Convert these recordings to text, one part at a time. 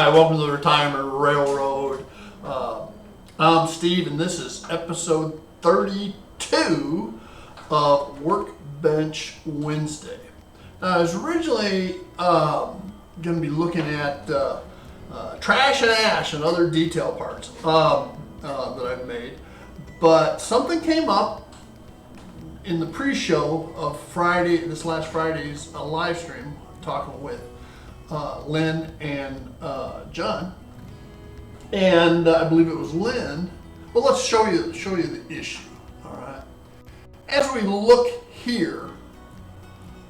Hi, welcome to the Retirement Railroad. I'm Steve, and this is episode 32 of Workbench Wednesday. Now, I was originally going to be looking at trash and ash and other detail parts that I've made, but something came up in the pre-show of this last Friday's live stream, talking with Lynn and John, and I believe it was Lynn. Well, let's show you the issue. All right. As we look here,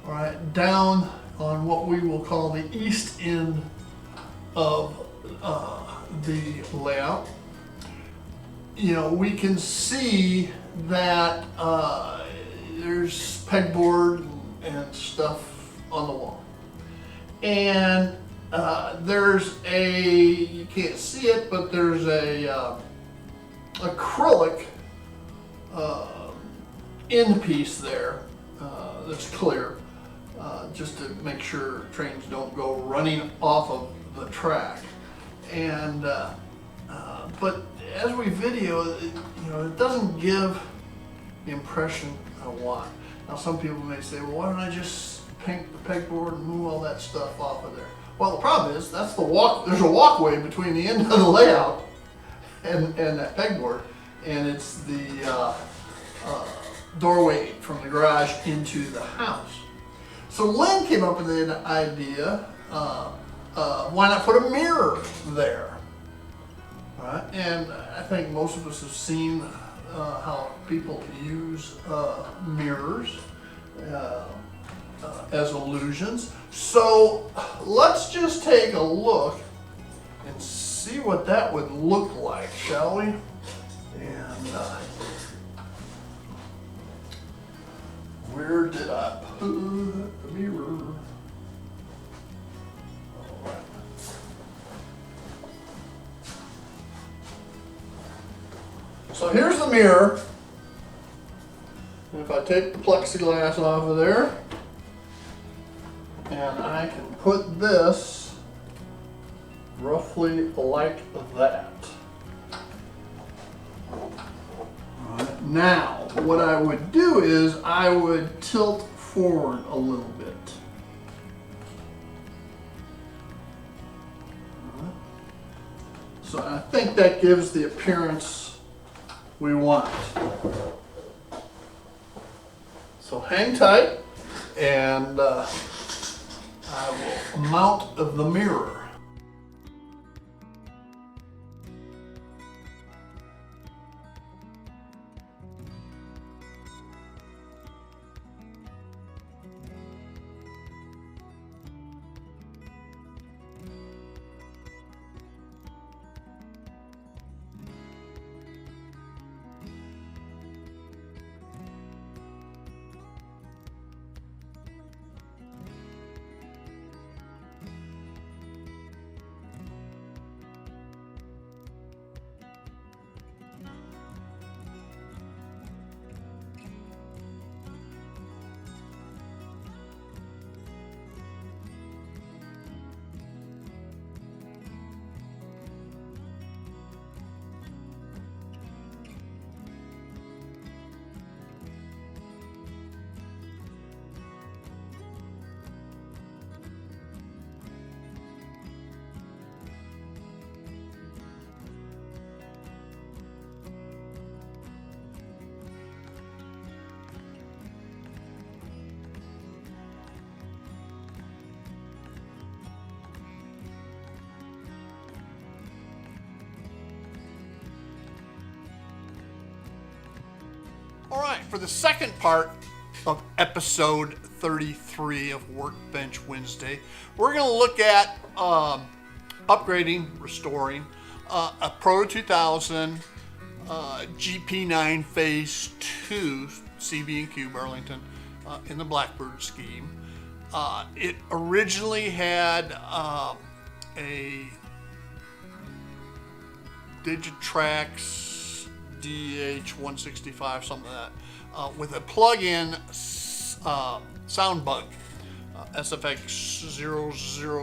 all right, down on what we will call the east end of the layout, you know, we can see that there's pegboard and stuff on the wall. And there's you can't see it, but there's a acrylic end piece there that's clear, just to make sure trains don't go running off of the track. And but as we video, it doesn't give the impression I want. Now, some people may say, well, why don't I just paint the pegboard and move all that stuff off of there? Well, the problem is that's there's a walkway between the end of the layout and that pegboard, and it's the doorway from the garage into the house. So Lynn came up with an idea, why not put a mirror there? All right? And I think most of us have seen how people use mirrors as illusions. So let's just take a look and see what that would look like, shall we? And where did I put the mirror? All right. So here's the mirror. And if I take the plexiglass off of there, and I can put this roughly like that. Right. Now, what I would do is I would tilt forward a little bit. Right. So I think that gives the appearance we want. So hang tight, and I will mount the mirror. All right, for the second part of episode 33 of Workbench Wednesday, we're going to look at upgrading, restoring a Proto 2000 GP9 Phase II CB&Q Burlington in the Blackbird scheme. It originally had a Digitrax DH165, something like that, with a plug-in sound bug, SFX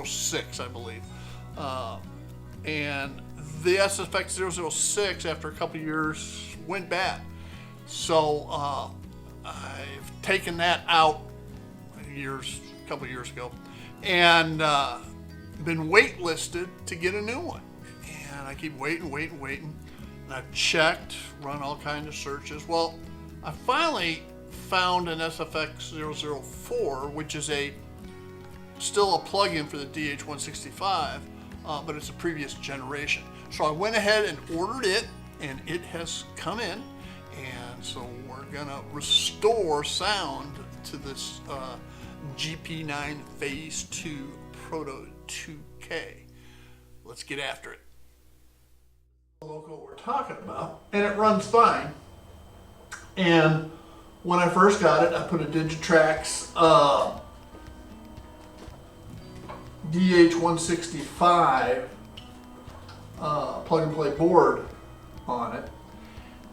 006, I believe. and the SFX006 after a couple years went bad. So I've taken that out a couple years ago, and been waitlisted to get a new one. And I keep waiting. And I've checked, run all kinds of searches. Well, I finally found an SFX004, which is still a plug-in for the DH165, but it's a previous generation. So I went ahead and ordered it, and it has come in. And so we're gonna restore sound to this GP9 Phase II Proto 2K. Let's get after it. The loco we're talking about, and it runs fine. And when I first got it, I put a Digitrax DH165 plug and play board on it,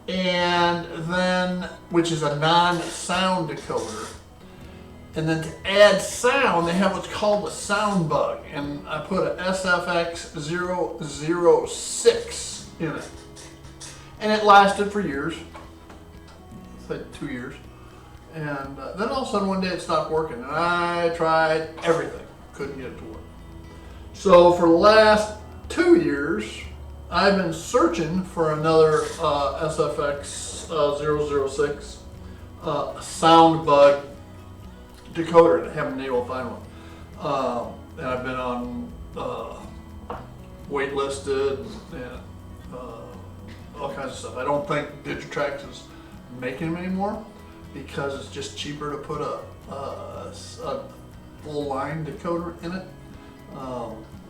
and then, which is a non-sound decoder. And then to add sound, they have what's called a sound bug, and I put a SFX006 in it, and it lasted for years. It's like 2 years, and then all of a sudden one day it stopped working, and I tried everything, couldn't get it to work. So for the last 2 years, I've been searching for another SFX006 sound bug decoder, and I haven't been able to find one. And I've been on waitlisted and all kinds of stuff. I don't think Digitrax is making them anymore because it's just cheaper to put a full line decoder in it.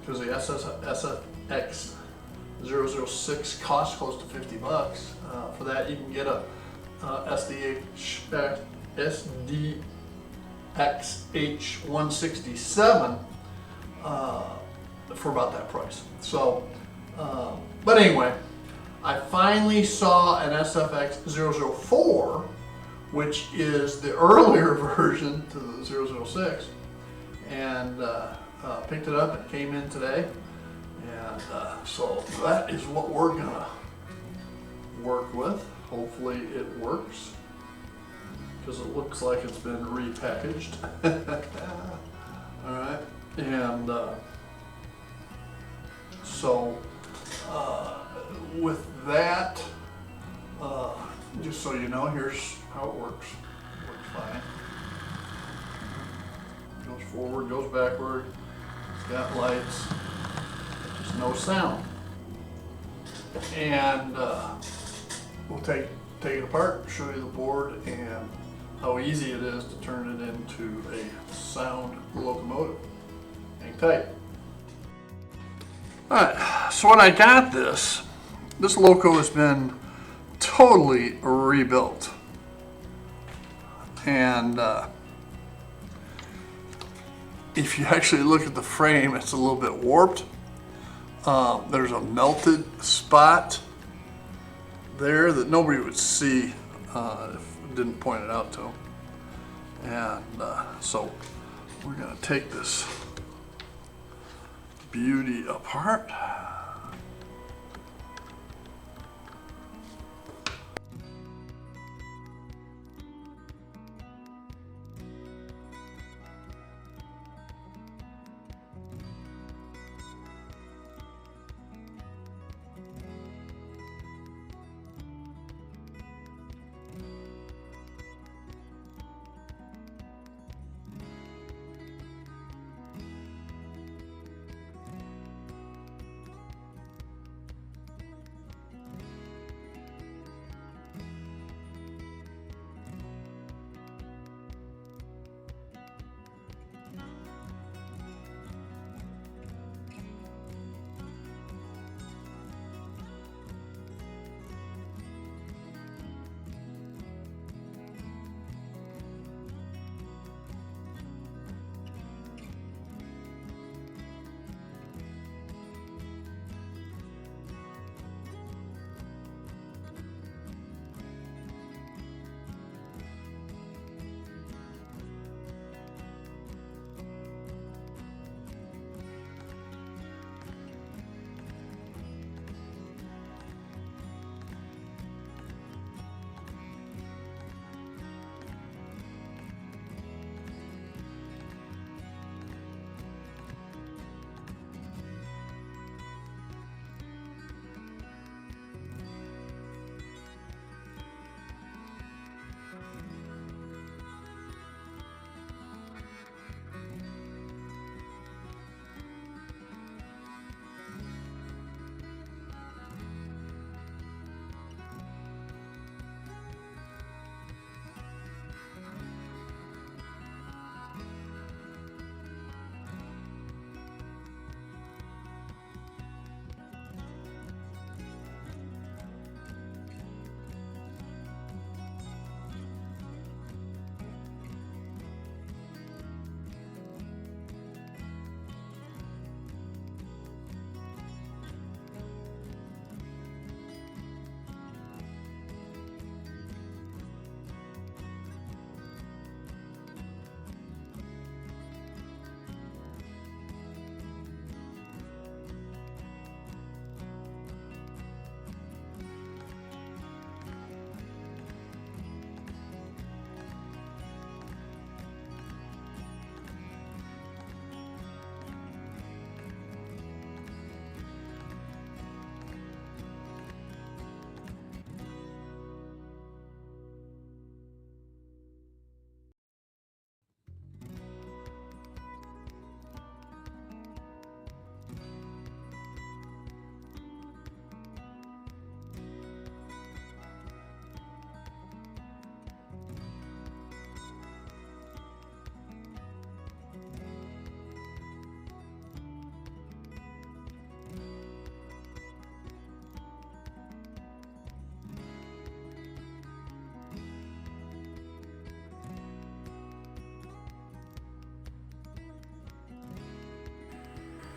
Because the SFX006 costs close to $50. For that, you can get a SDXH167 for about that price. So, but anyway, I finally saw an SFX004, which is the earlier version to the 006, and picked it up. It came in today, and so that is what we're gonna work with. Hopefully it works, because it looks like it's been repackaged. All right, and so with that, just so you know, here's how it works. It works fine. Goes forward, goes backward. It's got lights, just no sound. And we'll take it apart, show you the board, and how easy it is to turn it into a sound locomotive. Hang tight. Alright, so when I got this loco has been totally rebuilt. And if you actually look at the frame, it's a little bit warped. There's a melted spot there that nobody would see if I didn't point it out to them. And so we're going to take this beauty apart.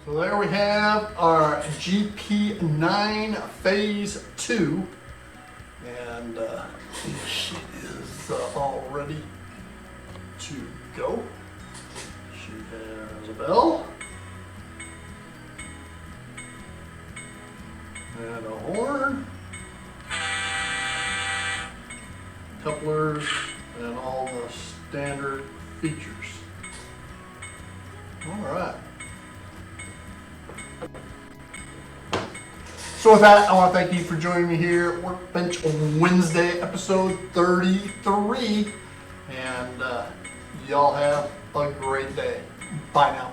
So there we have our GP9 Phase II, and she is all ready to go. She has a bell and a horn, couplers, and all the standard features. All right. So with that, I want to thank you for joining me here, Workbench Wednesday, episode 33. And y'all have a great day. Bye now.